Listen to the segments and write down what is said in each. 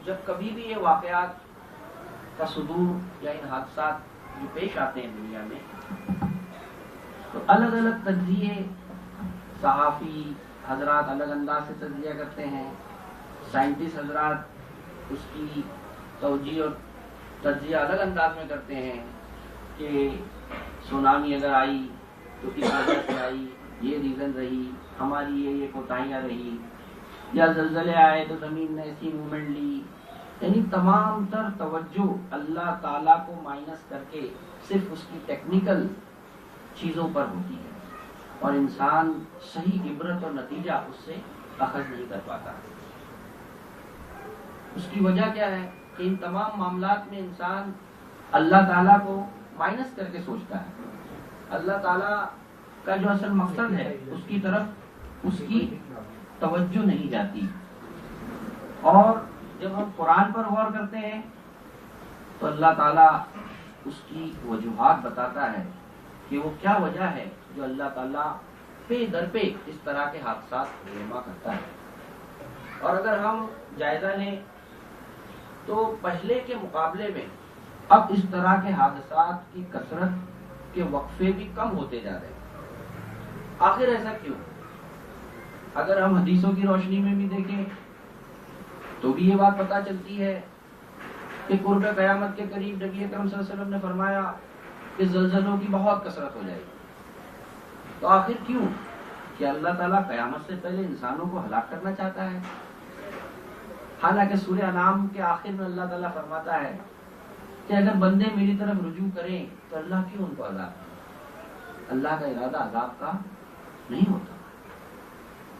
جب کبھی بھی یہ واقعات کا صدور یا ان حادثات جو پیش آتے ہیں دنیا میں تو الگ الگ تجزیے صحافی حضرات الگ انداز سے تجزیہ کرتے ہیں، سائنٹسٹ حضرات اس کی توجیہ اور تجزیہ الگ انداز میں کرتے ہیں کہ سونامی اگر آئی تو کس وجہ سے آئی، یہ ریزن رہی، ہماری یہ کوتاہیاں رہی، یا زلزلے آئے تو زمین نے ایسی موومنٹ لی. یعنی تمام تر توجہ اللہ تعالیٰ کو مائنس کر کے صرف اس کی ٹیکنیکل چیزوں پر ہوتی ہے، اور انسان صحیح عبرت اور نتیجہ اس سے اخذ نہیں کر پاتا. اس کی وجہ کیا ہے کہ ان تمام معاملات میں انسان اللہ تعالیٰ کو مائنس کر کے سوچتا ہے. اللہ تعالیٰ کا جو اصل مقصد ہے اس کی طرف اس کی توجہ نہیں جاتی. اور جب ہم قرآن پر غور کرتے ہیں تو اللہ تعالیٰ اس کی وجوہات بتاتا ہے کہ وہ کیا وجہ ہے جو اللہ تعالیٰ پہ در پہ اس طرح کے حادثات رہنما کرتا ہے. اور اگر ہم جائزہ لیں تو پہلے کے مقابلے میں اب اس طرح کے حادثات کی کثرت کے وقفے بھی کم ہوتے جا رہے ہیں. آخر ایسا کیوں؟ اگر ہم حدیثوں کی روشنی میں بھی دیکھیں تو بھی یہ بات پتہ چلتی ہے کہ قرب قیامت کے قریب نبی اکرم صلی اللہ علیہ وسلم نے فرمایا کہ زلزلوں کی بہت کثرت ہو جائے گی. تو آخر کیوں؟ کہ اللہ تعالیٰ قیامت سے پہلے انسانوں کو ہلاک کرنا چاہتا ہے. حالانکہ سورہ انعام کے آخر میں اللہ تعالیٰ فرماتا ہے کہ اگر بندے میری طرف رجوع کریں تو اللہ کیوں ان کو عذاب دے؟ اللہ کا ارادہ عذاب کا نہیں ہوتا.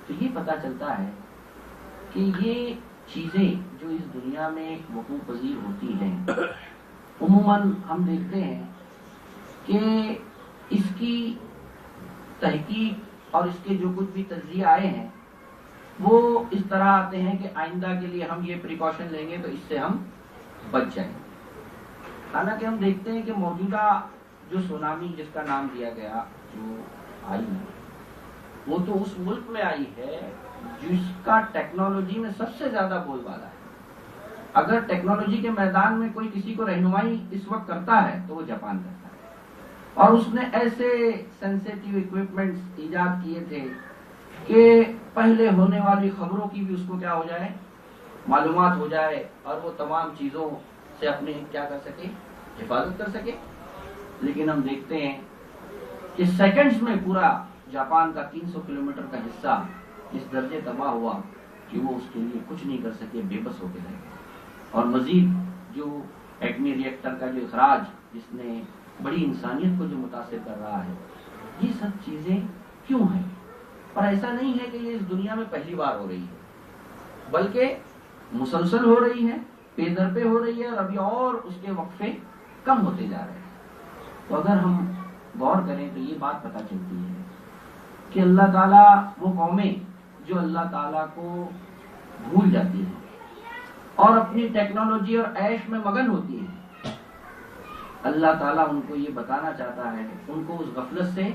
تو یہ پتہ چلتا ہے کہ یہ چیزیں جو اس دنیا میں وقوع پذیر ہوتی ہیں عموماً ہم دیکھتے ہیں کہ اس کی تحقیق اور اس کے جو کچھ بھی تجزیے آئے ہیں وہ اس طرح آتے ہیں کہ آئندہ کے لیے ہم یہ پریکاشن لیں گے تو اس سے ہم بچ جائیں گے. حالانکہ ہم دیکھتے ہیں کہ موجودہ جو سونامی جس کا نام دیا گیا جو آئی وہ تو اس ملک میں آئی ہے جس کا ٹیکنالوجی میں سب سے زیادہ بول بالا ہے. اگر ٹیکنالوجی کے میدان میں کوئی کسی کو رہنمائی اس وقت کرتا ہے تو وہ جاپان کرتا ہے. اور اس نے ایسے سینسیٹیو اکوپمنٹس ایجاد کیے تھے کہ پہلے ہونے والی خبروں کی بھی اس کو کیا ہو جائے معلومات ہو جائے اور وہ تمام چیزوں سے اپنے کیا کر سکے حفاظت کر سکے. لیکن ہم دیکھتے ہیں کہ سیکنڈز میں پورا جاپان کا 300 کلومیٹر کا حصہ اس درجے تباہ ہوا کہ وہ اس کے لیے کچھ نہیں کر سکے، بے بس ہو کے رہ گئے. اور مزید جو ایٹمی ری ایکٹر کا جو اخراج جس نے بڑی انسانیت کو جو متاثر کر رہا ہے، یہ سب چیزیں کیوں ہیں؟ اور ایسا نہیں ہے کہ یہ اس دنیا میں پہلی بار ہو رہی ہے بلکہ مسلسل ہو رہی ہے، پے در پہ ہو رہی ہے، اور ابھی اور اس کے وقفے کم ہوتے جا رہے ہیں. تو اگر ہم غور کریں تو یہ بات پتہ چلتی ہے کہ اللہ تعالیٰ وہ قومیں جو اللہ تعالیٰ کو بھول جاتی ہیں اور اپنی ٹیکنالوجی اور عیش میں مگن ہوتی ہیں، اللہ تعالیٰ ان کو یہ بتانا چاہتا ہے، ان کو اس غفلت سے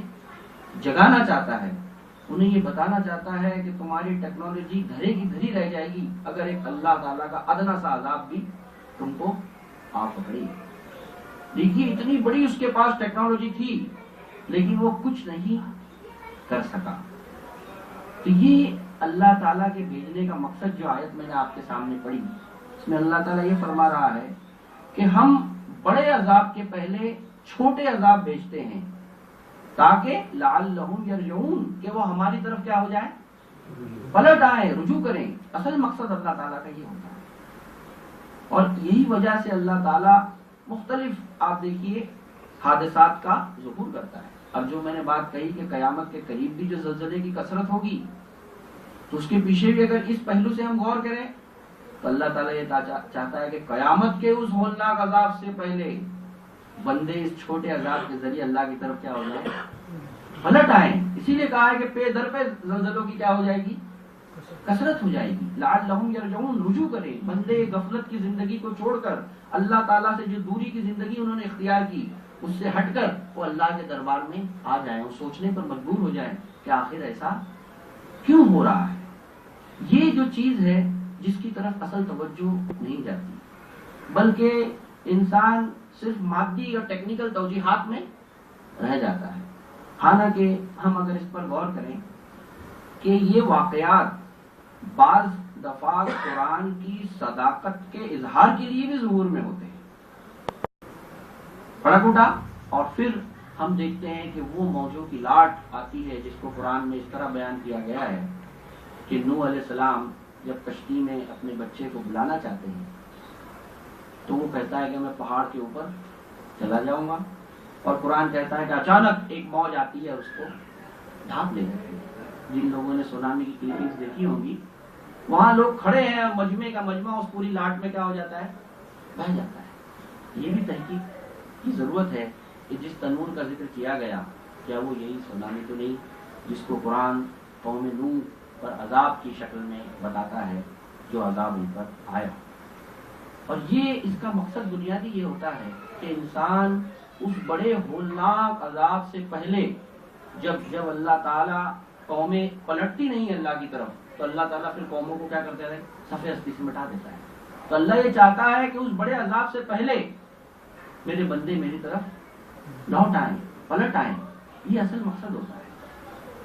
جگانا چاہتا ہے، انہیں یہ بتانا چاہتا ہے کہ تمہاری ٹیکنالوجی دھرے کی دھری رہ جائے گی اگر ایک اللہ تعالیٰ کا ادنا سا عذاب بھی تم کو آ پکڑے. دیکھیے اتنی بڑی اس کے پاس ٹیکنالوجی تھی لیکن وہ کچھ نہیں کر سکا. تو یہ اللہ تعالیٰ کے بھیجنے کا مقصد جو آیت میں نے آپ کے سامنے پڑھی اس میں اللہ تعالیٰ یہ فرما رہا ہے کہ ہم بڑے عذاب کے پہلے چھوٹے عذاب بھیجتے ہیں تاکہ لعلہم یرجعون کہ وہ ہماری طرف کیا ہو جائے، پلٹ آئے، رجوع کریں. اصل مقصد اللہ تعالیٰ کا یہ ہوتا ہے. اور یہی وجہ سے اللہ تعالیٰ مختلف آپ دیکھیے حادثات کا ظہور کرتا ہے. اب جو میں نے بات کہی کہ قیامت کے قریب بھی جو زلزلے کی کثرت ہوگی تو اس کے پیچھے بھی اگر اس پہلو سے ہم غور کریں تو اللہ تعالیٰ یہ چاہتا ہے کہ قیامت کے اس ہولناک عذاب سے پہلے بندے اس چھوٹے عذاب کے ذریعے اللہ کی طرف کیا ہو جائے، پلٹ آئیں. اسی لیے کہا ہے کہ پے در پہ زلزلوں کی کیا ہو جائے گی، کثرت ہو جائے گی. لعلہم یرجعون، رجوع کریں. بندے غفلت کی زندگی کو چھوڑ کر اللہ تعالیٰ سے جو دوری کی زندگی انہوں نے اختیار کی اس سے ہٹ کر وہ اللہ کے دربار میں آ جائیں اور سوچنے پر مجبور ہو جائیں کہ آخر ایسا کیوں ہو رہا ہے. یہ جو چیز ہے جس کی طرف اصل توجہ نہیں جاتی، بلکہ انسان صرف مادی اور ٹیکنیکل توجیحات میں رہ جاتا ہے۔ حالانکہ ہم اگر اس پر غور کریں کہ یہ واقعات بعض دفعہ قرآن کی صداقت کے اظہار کے لیے بھی ظہور میں ہوتے ہیں، پڑک اٹھا، اور پھر ہم دیکھتے ہیں کہ وہ موجوں کی لاٹ آتی ہے جس کو قرآن میں اس طرح بیان کیا گیا ہے کہ نوح علیہ السلام جب کشتی میں اپنے بچے کو بلانا چاہتے ہیں تو وہ کہتا ہے کہ میں پہاڑ کے اوپر چلا جاؤں گا، اور قرآن کہتا ہے کہ اچانک ایک موج آتی ہے اس کو ڈھانپ لے جاتی ہے۔ جن لوگوں نے سونامی کی کلپنگز دیکھی ہوں گی، وہاں لوگ کھڑے ہیں اور مجمع کا مجمع اس پوری لاٹ میں کیا ہو جاتا ہے، بہہ جاتا ہے۔ یہ بھی تحقیق کی ضرورت ہے کہ جس تنور کا ذکر کیا گیا کیا وہ یہی سونامی تو نہیں جس کو قرآن قوم نوح پر عذاب کی شکل میں بتاتا ہے جو عذاب ان پر آیا۔ اور یہ اس کا مقصد بنیادی یہ ہوتا ہے کہ انسان اس بڑے ہولناک عذاب سے پہلے جب اللہ تعالیٰ قومیں پلٹتی نہیں اللہ کی طرف تو اللہ تعالیٰ پھر قوموں کو کیا کرتے ہیں، صفحے ہستی سے مٹا دیتا ہے۔ تو اللہ یہ چاہتا ہے کہ اس بڑے عذاب سے پہلے میرے بندے میری طرف لوٹ آئیں، پلٹ آئیں، یہ اصل مقصد ہوتا ہے۔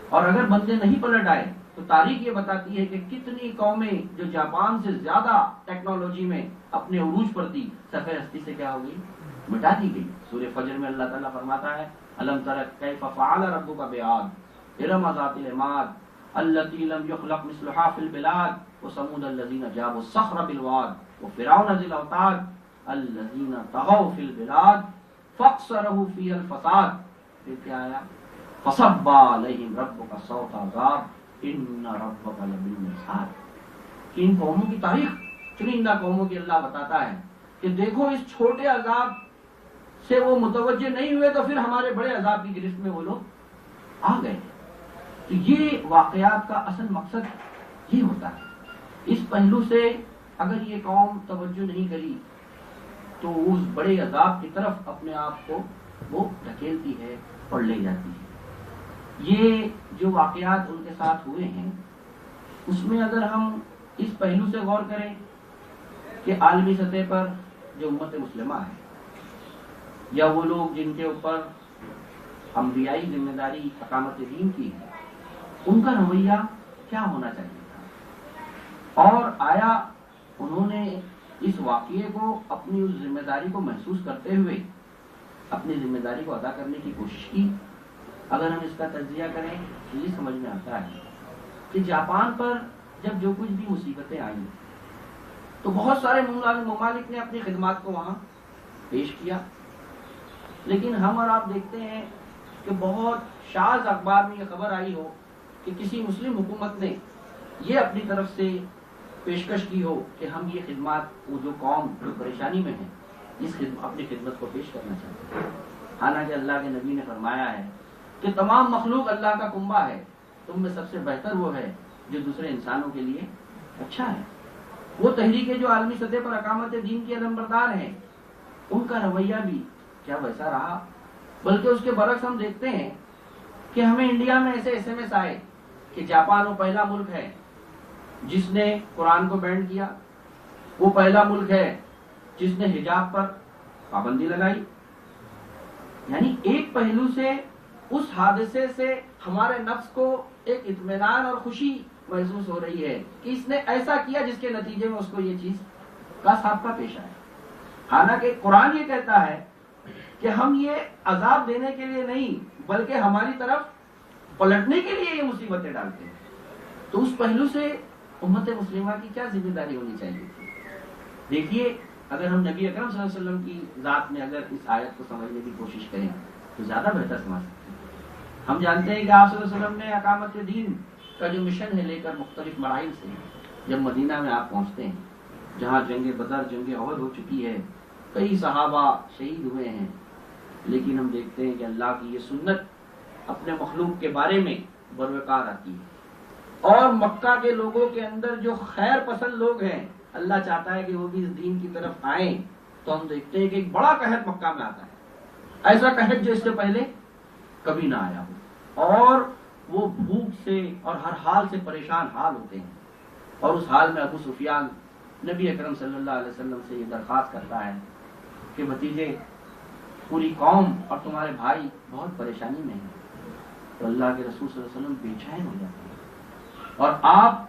اور اگر بندے نہیں پلٹ آئے تو تاریخ یہ بتاتی ہے کہ کتنی قومیں جو جاپان سے زیادہ ٹیکنالوجی میں اپنے عروج پر تھی صفحے ہستی سے کیا ہوگی، مٹا دی گئی۔ سورہ فجر میں اللہ تعالیٰ فرماتا ہے الم تر کیف فعل ربک بعاد ارم ذات العماد التي لم يخلق مثلها في البلاد وثمود الذين جابوا الصخر بالواد وفرعون ذي الاوتاد الذين طغوا في البلاد فاقصروا فيها الفساد۔ پھر کیا آیا، فصب عليهم ربك صوت عذاب ان ربك لبالمرصاد۔ کہ ان قوموں کی تاریخ چنندہ قوموں کی اللہ بتاتا ہے کہ دیکھو اس چھوٹے عذاب سے وہ متوجہ نہیں ہوئے تو پھر ہمارے بڑے عذاب کی گرفت میں وہ لوگ آ گئے۔ تو یہ واقعات کا اصل مقصد یہ ہوتا ہے۔ اس پہلو سے اگر یہ قوم توجہ نہیں کری تو اس بڑے عذاب کی طرف اپنے آپ کو وہ دھکیلتی ہے اور لے جاتی ہے۔ یہ جو واقعات ان کے ساتھ ہوئے ہیں اس میں اگر ہم اس پہلو سے غور کریں کہ عالمی سطح پر جو امت مسلمہ ہے یا وہ لوگ جن کے اوپر انبیائی ذمہ داری اقامت دین کی ہے ان کا رویہ کیا ہونا چاہیے تھا، اور آیا انہوں نے اس واقعے کو اپنی اس ذمہ داری کو محسوس کرتے ہوئے اپنی ذمہ داری کو ادا کرنے کی کوشش کی۔ اگر ہم اس کا تجزیہ کریں تو یہ سمجھ میں آتا ہے کہ جاپان پر جب جو کچھ بھی مصیبتیں آئیں تو بہت سارے ممالک نے اپنی خدمات کو وہاں پیش کیا، لیکن ہم اور آپ دیکھتے ہیں کہ بہت شاذ اخبار میں یہ خبر آئی ہو کہ کسی مسلم حکومت نے یہ اپنی طرف سے پیشکش کی ہو کہ ہم یہ خدمات وہ جو قوم جو پریشانی میں ہے اپنی خدمت کو پیش کرنا چاہتے ہیں۔ حالانکہ اللہ کے نبی نے فرمایا ہے کہ تمام مخلوق اللہ کا کنبہ ہے، تم میں سب سے بہتر وہ ہے جو دوسرے انسانوں کے لیے اچھا ہے۔ وہ تحریکیں جو عالمی سطح پر اقامت دین کی علمبردار ہیں ان کا رویہ بھی کیا ویسا رہا، بلکہ اس کے برعکس ہم دیکھتے ہیں کہ ہمیں انڈیا میں ایسے SMS آئے کہ جاپان وہ پہلا ملک ہے جس نے قرآن کو بین کیا، وہ پہلا ملک ہے جس نے حجاب پر پابندی لگائی۔ یعنی ایک پہلو سے اس حادثے سے ہمارے نفس کو ایک اطمینان اور خوشی محسوس ہو رہی ہے کہ اس نے ایسا کیا جس کے نتیجے میں اس کو یہ چیز کا سابقہ پیش آیا۔ حالانکہ قرآن یہ کہتا ہے کہ ہم یہ عذاب دینے کے لیے نہیں بلکہ ہماری طرف پلٹنے کے لیے یہ مصیبتیں ڈالتے ہیں۔ تو اس پہلو سے امت مسلمہ کی کیا ذمہ داری ہونی چاہیے تھی؟ دیکھیے، اگر ہم نبی اکرم صلی اللہ علیہ وسلم کی ذات میں اگر اس آیت کو سمجھنے کی کوشش کریں تو زیادہ بہتر سمجھ سکتے ہیں۔ ہم جانتے ہیں کہ آپ صلی اللہ علیہ وسلم نے اقامت دین کا جو مشن ہے لے کر مختلف مراحل سے جب مدینہ میں آپ پہنچتے ہیں جہاں جنگ بدر جنگ احد ہو چکی ہے، کئی صحابہ شہید ہوئے ہیں، لیکن ہم دیکھتے ہیں کہ اللہ کی یہ سنت اپنے مخلوق کے بارے میں بروقار آتی ہے، اور مکہ کے لوگوں کے اندر جو خیر پسند لوگ ہیں اللہ چاہتا ہے کہ وہ بھی اس دین کی طرف آئیں، تو ہم دیکھتے ہیں کہ ایک بڑا قحط مکہ میں آتا ہے، ایسا قحط جو اس سے پہلے کبھی نہ آیا ہو، اور وہ بھوک سے اور ہر حال سے پریشان حال ہوتے ہیں۔ اور اس حال میں ابو سفیان نبی اکرم صلی اللہ علیہ وسلم سے یہ درخواست کرتا ہے کہ بھتیجے پوری قوم اور تمہارے بھائی بہت پریشانی میں ہیں. تو اللہ کے رسول صلی اللہ علیہ وسلم بے چین ہو جاتے ہیں اور آپ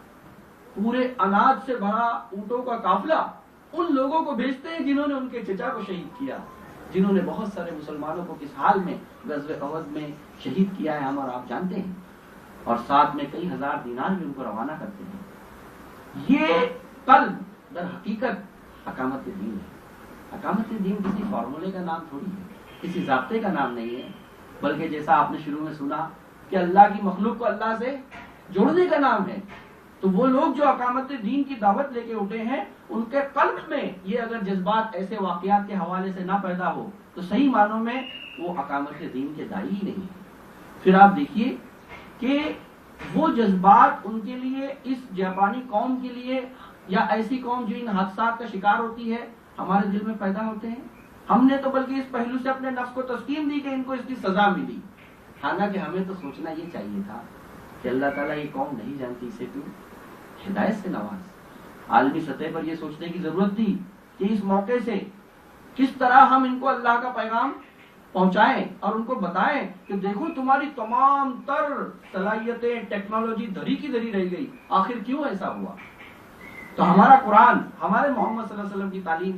پورے اناج سے بھرا اونٹوں کا قافلہ ان لوگوں کو بھیجتے ہیں جنہوں نے ان کے چچا کو شہید کیا، جنہوں نے بہت سارے مسلمانوں کو کس حال میں غزوہ احد میں شہید کیا ہے ہم اور آپ جانتے ہیں، اور ساتھ میں کئی ہزار دینار بھی ان کو روانہ کرتے ہیں. یہ قلب در حقیقت اقامت دین ہے. اقامت دین کسی فارمولے کا نام تھوڑی ہے، کسی ضابطے کا نام نہیں ہے، بلکہ جیسا آپ نے شروع میں سنا کہ اللہ کی مخلوق کو اللہ سے جوڑنے کا نام ہے. تو وہ لوگ جو اقامت دین کی دعوت لے کے اٹھے ہیں ان کے قلب میں یہ اگر جذبات ایسے واقعات کے حوالے سے نہ پیدا ہو تو صحیح معنوں میں وہ اقامت دین کے داعی ہی نہیں ہے. پھر آپ دیکھیے کہ وہ جذبات ان کے لیے اس جاپانی قوم کے لیے یا ایسی قوم جو ان حادثات کا شکار ہوتی ہے ہمارے دل میں پیدا ہوتے ہیں. ہم نے تو بلکہ اس پہلو سے اپنے نفس کو تسکین دی کہ ان کو اس کی سزا ملی. حالانکہ ہمیں تو سوچنا یہ چاہیے تھا کہ اللہ تعالیٰ یہ قوم نہیں جانتی اسے کیوں ہدایت سے نواز. عالمی سطح پر یہ سوچنے کی ضرورت تھی کہ اس موقع سے کس طرح ہم ان کو اللہ کا پیغام پہنچائیں اور ان کو بتائیں کہ دیکھو تمہاری تمام تر صلاحیتیں ٹیکنالوجی دھری کی دھری رہ گئی، آخر کیوں ایسا ہوا. تو ہمارا قرآن ہمارے محمد صلی اللہ علیہ وسلم کی تعلیم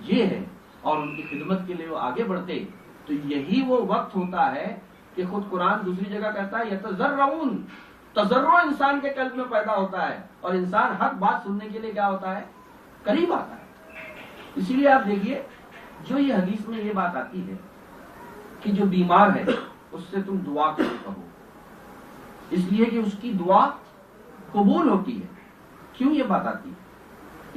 یہ ہے اور ان کی خدمت کے لیے وہ آگے بڑھتے. تو یہی وہ وقت ہوتا ہے کہ خود قرآن دوسری جگہ کہتا ہے یتضرعون، تضرع انسان کے قلب میں پیدا ہوتا ہے اور انسان حق بات سننے کے لیے کیا ہوتا ہے قریب آتا ہے. اسی لیے آپ دیکھیے جو یہ حدیث میں یہ بات آتی ہے کہ جو بیمار ہے اس سے تم دعا کرو، اس لیے کہ اس کی دعا قبول ہوتی ہے. کیوں یہ بات آتی ہے؟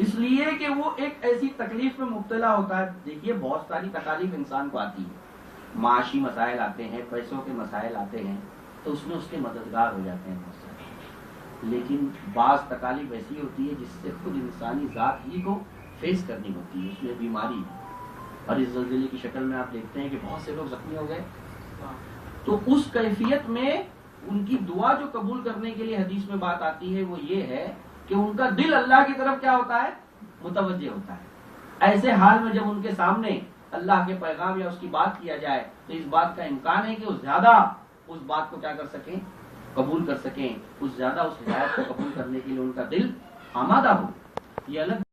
اس لیے کہ وہ ایک ایسی تکلیف میں مبتلا ہوتا ہے. دیکھیے بہت ساری تکالیف انسان کو آتی ہے، معاشی مسائل آتے ہیں، پیسوں کے مسائل آتے ہیں، تو اس میں اس کے مددگار ہو جاتے ہیں بہت سارے. لیکن بعض تکالیف ایسی ہوتی ہے جس سے خود انسانی ذات ہی کو فیس کرنی ہوتی ہے. اس میں بیماری ہے اور اس زلزلے کی شکل میں آپ دیکھتے ہیں کہ بہت سے لوگ زخمی ہو گئے. تو اس کیفیت میں ان کی دعا جو قبول کرنے کے لیے حدیث میں بات آتی ہے وہ یہ ہے کہ ان کا دل اللہ کی طرف کیا ہوتا ہے متوجہ ہوتا ہے. ایسے حال میں جب ان کے سامنے اللہ کے پیغام یا اس کی بات کیا جائے تو اس بات کا امکان ہے کہ وہ زیادہ اس بات کو کیا کر سکیں قبول کر سکیں، اس زیادہ اس ہدایت کو قبول کرنے کے لیے ان کا دل آمادہ ہو. یہ الگ